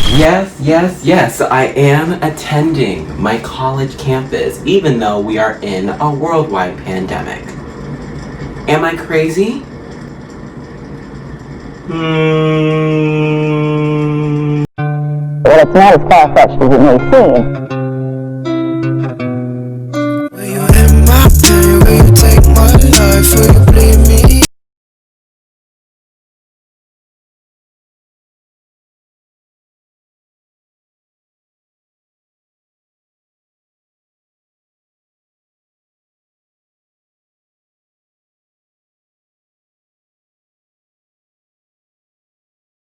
Yes, I am attending my college campus, even though we are in a worldwide pandemic. Am I crazy? Well, it's not as far-fetched as it may seem. Will you end my pain? Will you take my life? Will you bleed me?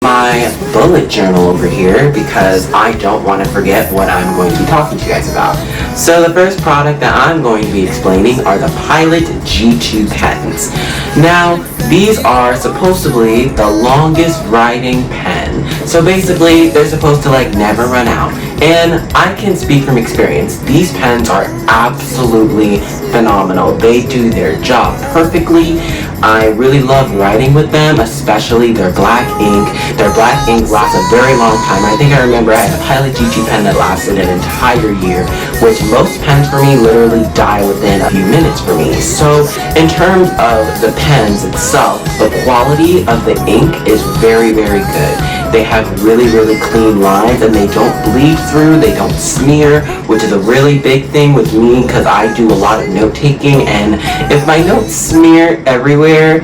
My bullet journal over here because I don't want to forget what I'm going to be talking to you guys about. So the first product that I'm going to be explaining are the Pilot G2 pens. Now, these are supposedly the longest writing pen. So basically, they're supposed to never run out. And I can speak from experience. These pens are absolutely phenomenal. They do their job perfectly. I really love writing with them, especially their black ink. Their black ink lasts a very long time. I think I remember I had a Pilot G2 pen that lasted an entire year, which most pens for me literally die within a few minutes for me. So in terms of the pens itself, the quality of the ink is very, very good. They have really, really clean lines and they don't bleed through, they don't smear, which is a really big thing with me because I do a lot of note taking, and if my notes smear everywhere,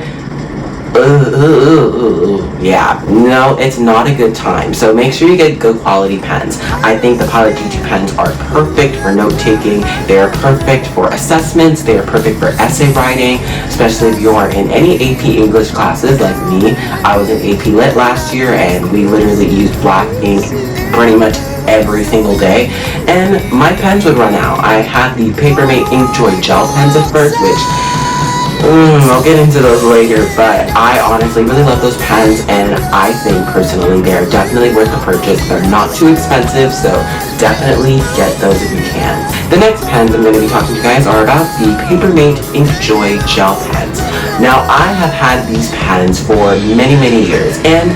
yeah, no, it's not a good time. So make sure you get good quality pens. I think the Pilot G2 pens are perfect for note taking. They are perfect for assessments. They are perfect for essay writing, especially if you are in any AP English classes like me. I was in AP Lit last year and we literally used black ink pretty much every single day, and my pens would run out. I had the Papermate Inkjoy gel pens at first, which I'll get into those later, but I honestly really love those pens, and I think personally they're definitely worth the purchase. They're not too expensive, so definitely get those if you can. The next pens I'm going to be talking to you guys are about the Papermate Inkjoy gel pens. Now, I have had these pens for many, many years, and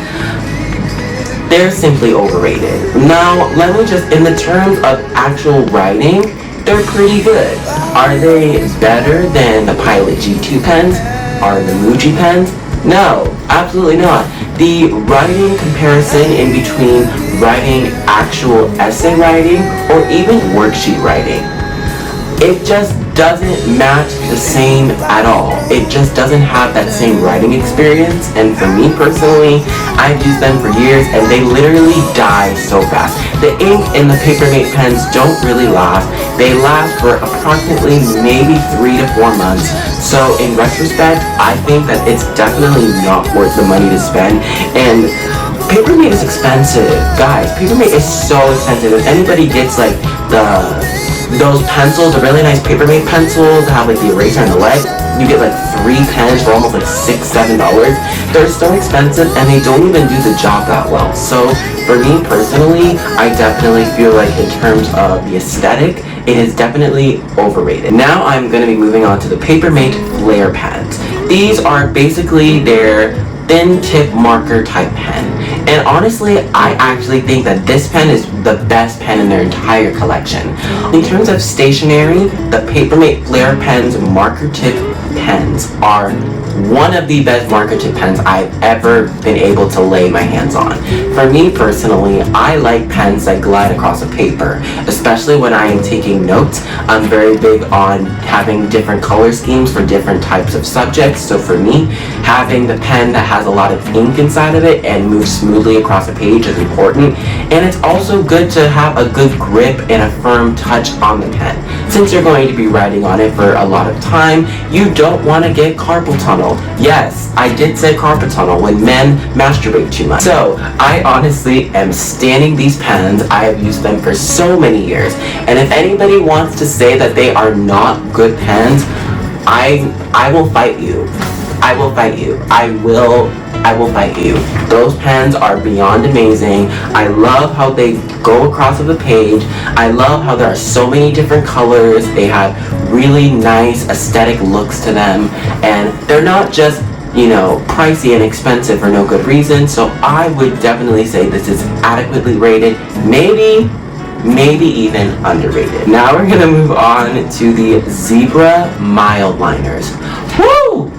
they're simply overrated. Now, let me just, in the terms of actual writing, they're pretty good. Are they better than the Pilot G2 pens? Are the Muji pens? No, absolutely not. The writing comparison in between writing actual essay writing or even worksheet writing, it just doesn't match the same at all. It just doesn't have that same writing experience, and for me personally, I've used them for years and they literally die so fast. The ink in the Papermate pens don't really last. They last for approximately maybe 3 to 4 months. So in retrospect, I think that it's definitely not worth the money to spend. And Papermate is expensive. Guys, Papermate is so expensive. If anybody gets those pencils, the really nice Papermate pencils that have the eraser on the leg, you get 3 pens for almost $6-7. They're so expensive and they don't even do the job that well. So for me personally, I definitely feel like in terms of the aesthetic, it is definitely overrated. Now I'm going to be moving on to the Papermate Flare pens. These are basically their thin tip marker type pen. And honestly, I actually think that this pen is the best pen in their entire collection. In terms of stationery, the Papermate Flare pens marker tip pens are one of the best marker tip pens I've ever been able to lay my hands on. For me personally, I like pens that glide across a paper, especially when I am taking notes. I'm very big on having different color schemes for different types of subjects. So for me, having the pen that has a lot of ink inside of it and moves smoothly across a page is important. And it's also good to have a good grip and a firm touch on the pen. Since you're going to be writing on it for a lot of time, you don't want to get carpal tunnel. Yes, I did say carpal tunnel when men masturbate too much. So I honestly am standing these pens. I have used them for so many years. And if anybody wants to say that they are not good pens, I will fight you. I will fight you. I will fight you. Those pens are beyond amazing. I love how they go across of the page. I love how there are so many different colors. They have really nice aesthetic looks to them, and they're not just you know, pricey and expensive for no good reason. So I would definitely say this is adequately rated, maybe even underrated. Now we're gonna move on to the Zebra Mild Liners. Woo!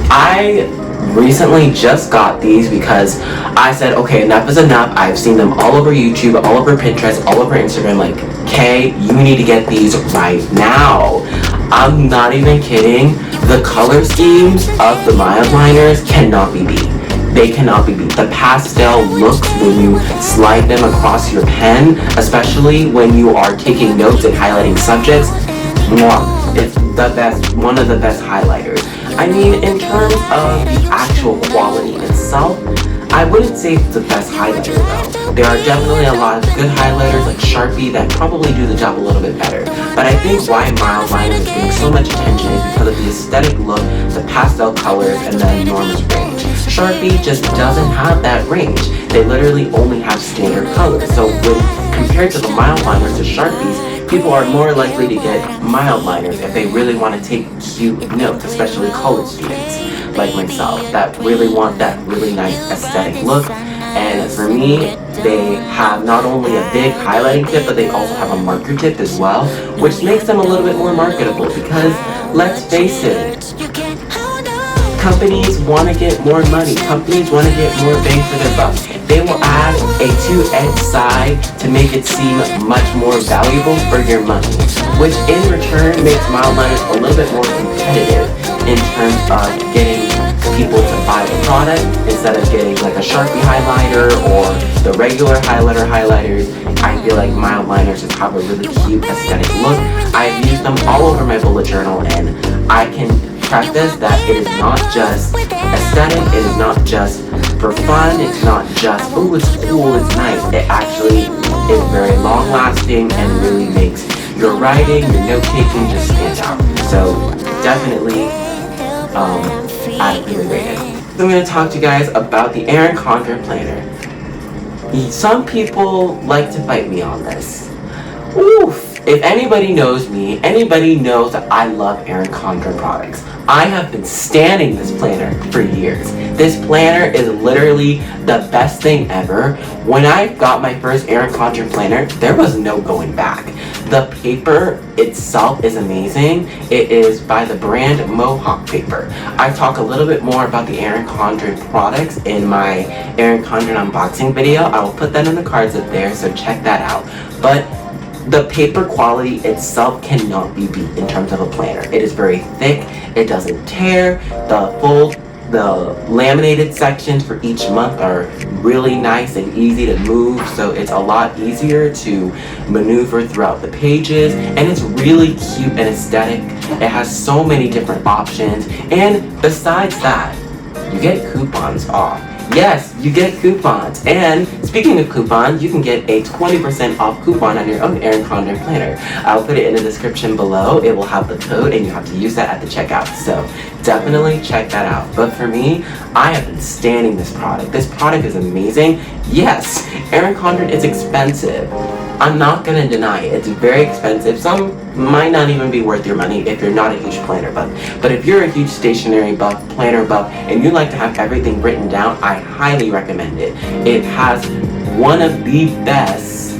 I recently just got these because I said, okay, enough is enough. I've seen them all over YouTube, all over Pinterest, all over Instagram. Like, okay, you need to get these right now. I'm not even kidding. The color schemes of the mild liners cannot be beat. They cannot be beat. The pastel looks when you slide them across your pen, especially when you are taking notes and highlighting subjects. Mwah. It's the best, one of the best highlighters. I mean, in terms of the actual quality itself, I wouldn't say it's the best highlighter though. There are definitely a lot of good highlighters like Sharpie that probably do the job a little bit better. But I think why mild liners is getting so much attention is because of the aesthetic look, the pastel colors, and the enormous range. Sharpie just doesn't have that range. They literally only have standard colors. So when compared to the mild liners to Sharpies, people are more likely to get mild liners if they really want to take cute notes, especially college students like myself that really want that really nice aesthetic look. And for me, they have not only a big highlighting tip, but they also have a marker tip as well, which makes them a little bit more marketable because, let's face it, companies want to get more money. Companies want to get more bang for their buck. They will add a two-edged side to make it seem much more valuable for your money, which in return makes mild liners a little bit more competitive in terms of getting people to buy the product instead of getting like a Sharpie highlighter or the regular highlighters. I feel like mild liners just have a really cute aesthetic look. I've used them all over my bullet journal, and I can preface that it is not just aesthetic, it is not just for fun, it's not just, oh, it's cool, it's nice. It actually is very long lasting and really makes your writing, your note taking just stand out. So definitely adequately rated. So I'm going to talk to you guys about the ɪṛᴛᴏᴛ planner. Some people like to fight me on this. Oof! If anybody knows me, anybody knows that I love ɪṛᴛᴏᴛ products. I have been standing this planner for years. This planner is literally the best thing ever. When I got my first ɪṛᴛᴏᴛ planner, there was no going back. The paper itself is amazing. It is by the brand Mohawk paper. I talk a little bit more about the ɪṛᴛᴏᴛ products in my ɪṛᴛᴏᴛ unboxing video. I will put that in the cards up there, so check that out. But the paper quality itself cannot be beat in terms of a planner. It is very thick, it doesn't tear, the laminated sections for each month are really nice and easy to move, so it's a lot easier to maneuver throughout the pages, and it's really cute and aesthetic. It has so many different options, and besides that, you get coupons off. Yes, you get coupons. And speaking of coupons, you can get a 20% off coupon on your own ɪṛᴛᴏᴛ planner. I'll put it in the description below. It will have the code and you have to use that at the checkout. So definitely check that out. But for me, I have been standing this product. This product is amazing. Yes, ɪṛᴛᴛ is expensive. I'm not gonna deny it. It's very expensive. Some might not even be worth your money if you're not a huge planner buff. But if you're a huge stationery buff, planner buff, and you like to have everything written down, I highly recommend it. It has one of the best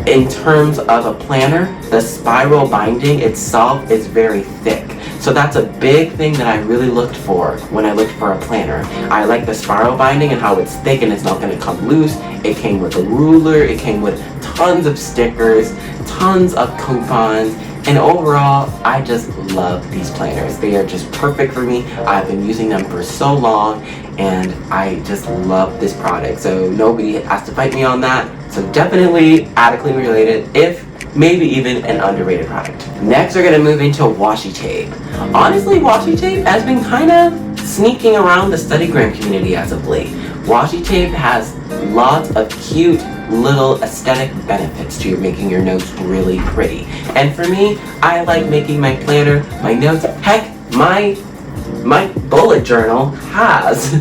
in terms of a planner. The spiral binding itself is very thick. So that's a big thing that I really looked for when I looked for a planner. I like the spiral binding and how it's thick and it's not going to come loose. It came with a ruler, it came with tons of stickers, tons of coupons, and overall, I just love these planners. They are just perfect for me. I've been using them for so long, and I just love this product. So nobody has to fight me on that. So definitely adequately related, if maybe even an underrated product. Next, we're gonna move into washi tape. Honestly, washi tape has been kind of sneaking around the Studygram community as of late. Washi tape has lots of cute little aesthetic benefits to making your notes really pretty. And for me, I like making my planner, my notes, heck, my bullet journal has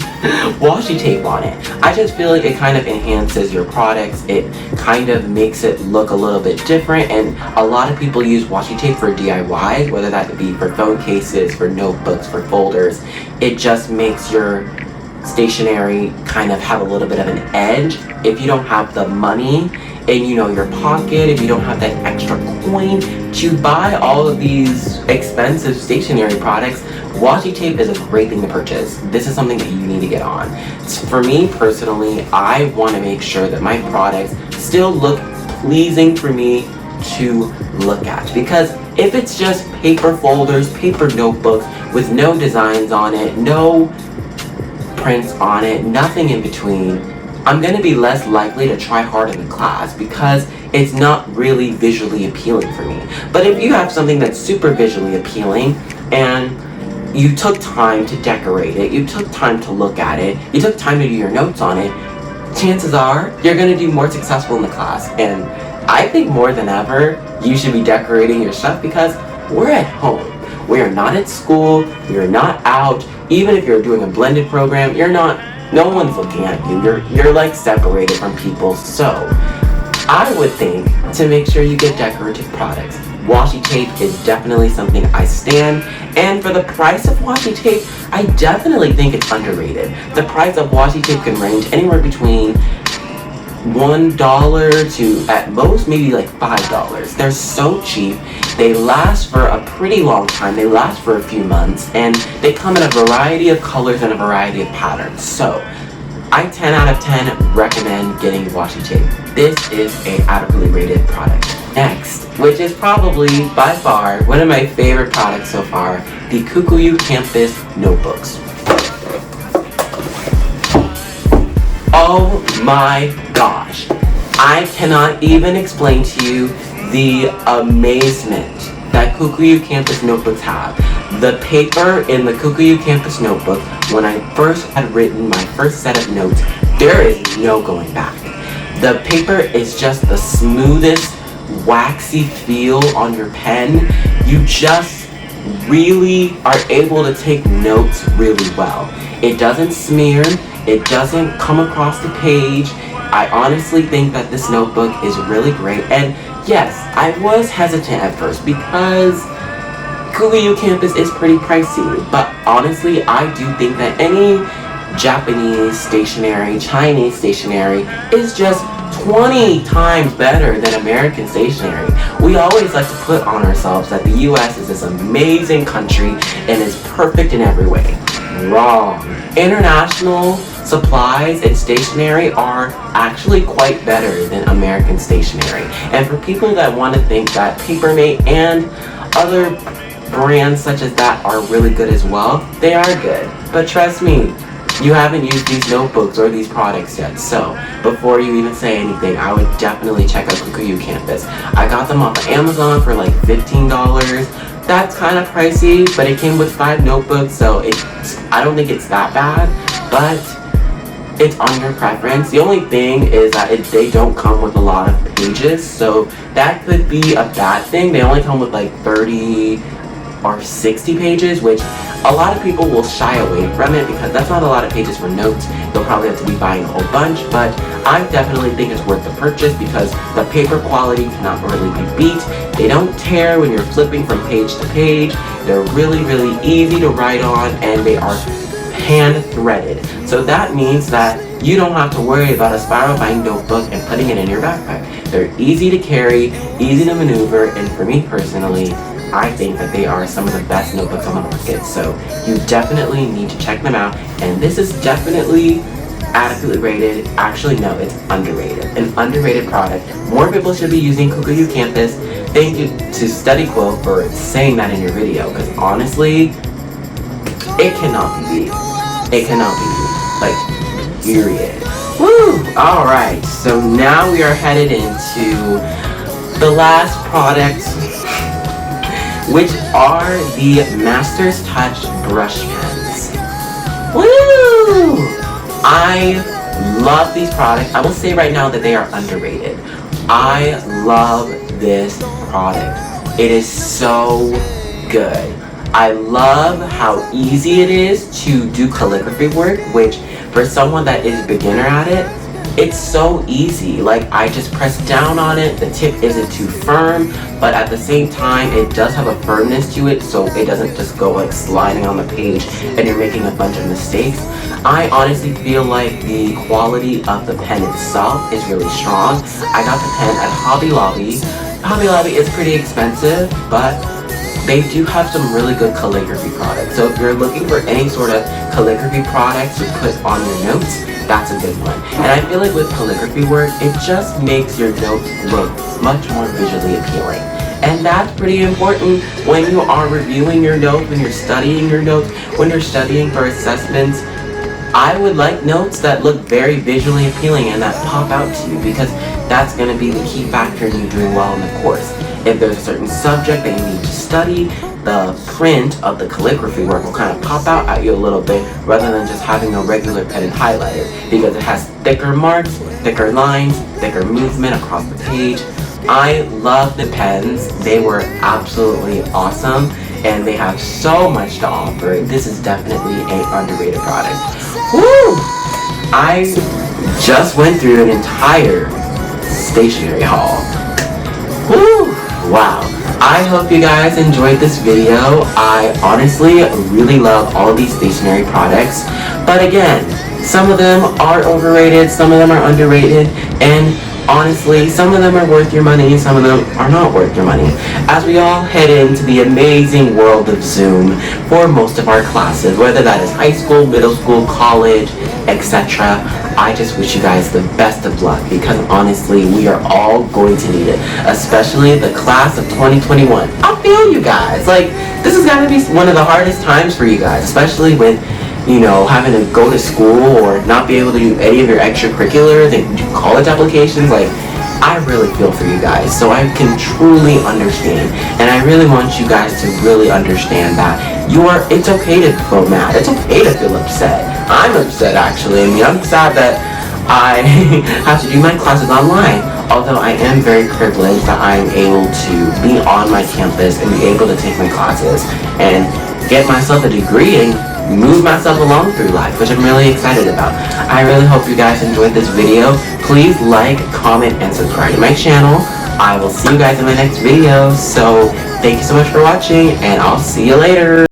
washi tape on it. I just feel like it kind of enhances your products. It kind of makes it look a little bit different, and a lot of people use washi tape for DIY, whether that be for phone cases, for notebooks, for folders. It just makes your stationery kind of have a little bit of an edge. If you don't have the money in, you know, your pocket, if you don't have that extra coin to buy all of these expensive stationery products, washi tape is a great thing to purchase. This is something that you need to get on. For me personally, I want to make sure that my products still look pleasing for me to look at, because if it's just paper folders, paper notebooks with no designs on it, no prints on it, nothing in between, I'm going to be less likely to try hard in the class because it's not really visually appealing for me. But if you have something that's super visually appealing and you took time to decorate it, you took time to look at it, you took time to do your notes on it, chances are you're going to do more successful in the class. And I think more than ever, you should be decorating your stuff because we're at home. We are not at school, we are not out. Even if you're doing a blended program, no one's looking at you. You're like separated from people. So I would think to make sure you get decorative products, washi tape is definitely something I stand. And for the price of washi tape, I definitely think it's underrated. The price of washi tape can range anywhere between $1 to at most maybe like $5. They're so cheap. They last for a pretty long time. They last for a few months, and they come in a variety of colors and a variety of patterns. So I 10 out of 10 recommend getting washi tape. This is a adequately rated product. Next, which is probably by far one of my favorite products so far, the Kikuyu Campus notebooks. Oh my gosh, I cannot even explain to you the amazement that Kikuyu Campus notebooks have. The paper in the Kikuyu Campus notebook, when I first had written my first set of notes, there is no going back. The paper is just the smoothest, waxy feel on your pen. You just really are able to take notes really well. It doesn't smear. It doesn't come across the page. I honestly think that this notebook is really great. And yes, I was hesitant at first because Kikuyu Campus is pretty pricey. But honestly, I do think that any Japanese stationery, Chinese stationery is just 20 times better than American stationery. We always like to put on ourselves that the US is this amazing country and is perfect in every way. Wrong. International supplies and stationery are actually quite better than American stationery. And for people that want to think that Papermate and other brands such as that are really good as well, they are good. But trust me, you haven't used these notebooks or these products yet. So before you even say anything, I would definitely check out Kikuyu Campus. I got them off of Amazon for like $15. That's kind of pricey, but it came with 5 notebooks, so I don't think it's that bad, but it's on your preference. The only thing is that they don't come with a lot of pages, so that could be a bad thing. They only come with like 30 or 60 pages, which a lot of people will shy away from it because that's not a lot of pages for notes. You'll probably have to be buying a whole bunch, but I definitely think it's worth the purchase because the paper quality cannot really be beat. They don't tear when you're flipping from page to page. They're really, really easy to write on, and they are hand threaded. So that means that you don't have to worry about a spiral bind notebook and putting it in your backpack. They're easy to carry, easy to maneuver, and for me personally, I think that they are some of the best notebooks on the market. So you definitely need to check them out. And this is definitely adequately rated. Actually, no, it's underrated. An underrated product. More people should be using Kikuyu Campus. Thank you to Studytube for saying that in your video, because honestly, it cannot be beat. It cannot be beat. Like, period. Woo! Alright, so now we are headed into the last product, which are the Master's Touch brush pens. Woo! I love these products. I will say right now that they are underrated. I love this product. It is so good. I love how easy it is to do calligraphy work, which for someone that is beginner at it, it's so easy. Like, I just press down on it, the tip isn't too firm, but at the same time it does have a firmness to it, so it doesn't just go like sliding on the page and you're making a bunch of mistakes. I honestly feel like the quality of the pen itself is really strong. I got the pen at Hobby Lobby. Hobby Lobby is pretty expensive, but they do have some really good calligraphy products. So if you're looking for any sort of calligraphy products to put on your notes, that's a good one. And I feel like with calligraphy work, it just makes your notes look much more visually appealing. And that's pretty important when you are reviewing your notes, when you're studying your notes, when you're studying for assessments. I would like notes that look very visually appealing and that pop out to you, because that's going to be the key factor in you doing well in the course. If there's a certain subject that you need to study, the print of the calligraphy work will kind of pop out at you a little bit rather than just having a regular pen and highlighter, because it has thicker marks, thicker lines, thicker movement across the page. I love the pens. They were absolutely awesome and they have so much to offer. This is definitely an underrated product. Woo! I just went through an entire stationery haul. Woo! Wow. I hope you guys enjoyed this video. I honestly really love all of these stationery products. But again, some of them are overrated, some of them are underrated, and honestly, some of them are worth your money and some of them are not worth your money. As we all head into the amazing world of Zoom for most of our classes, whether that is high school, middle school, college, etc., I just wish you guys the best of luck, because honestly, we are all going to need it, especially the class of 2021. I feel you guys. Like, this is going to be one of the hardest times for you guys, especially with, you know, having to go to school or not be able to do any of your extracurriculars and do college applications. Like, I really feel for you guys, so I can truly understand, and I really want you guys to really understand that it's okay to feel mad, it's okay to feel upset. I'm upset, actually. I mean, I'm sad that I have to do my classes online, although I am very privileged that I'm able to be on my campus and be able to take my classes and get myself a degree and move myself along through life, which I'm really excited about. I really hope you guys enjoyed this video. Please like, comment, and subscribe to my channel. I will see you guys in my next video. So thank you so much for watching, and I'll see you later.